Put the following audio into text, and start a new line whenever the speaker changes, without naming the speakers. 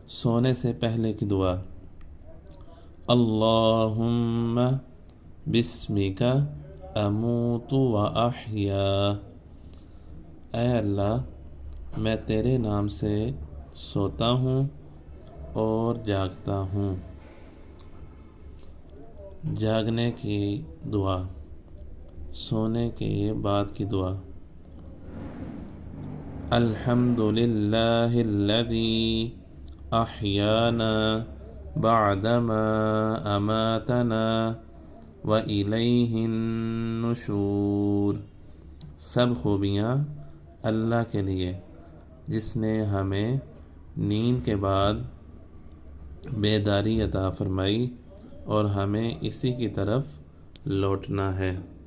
सोने से पहले की दुआ। अल्लाहुम्मा बिस्मिका अमूतु व अहया। ऐ अल्लाह, मैं तेरे नाम से सोता हूँ और जागता हूँ। जागने की दुआ, सोने के बाद की दुआ। अल्हम्दुलिल्लाहिल्लज़ी अहयाना बअदमा अमातना व इलैहिन नुशूर। सब खूबियाँ अल्लाह के लिए जिसने हमें नींद के बाद बेदारी अता फरमाई और हमें इसी की तरफ लौटना है।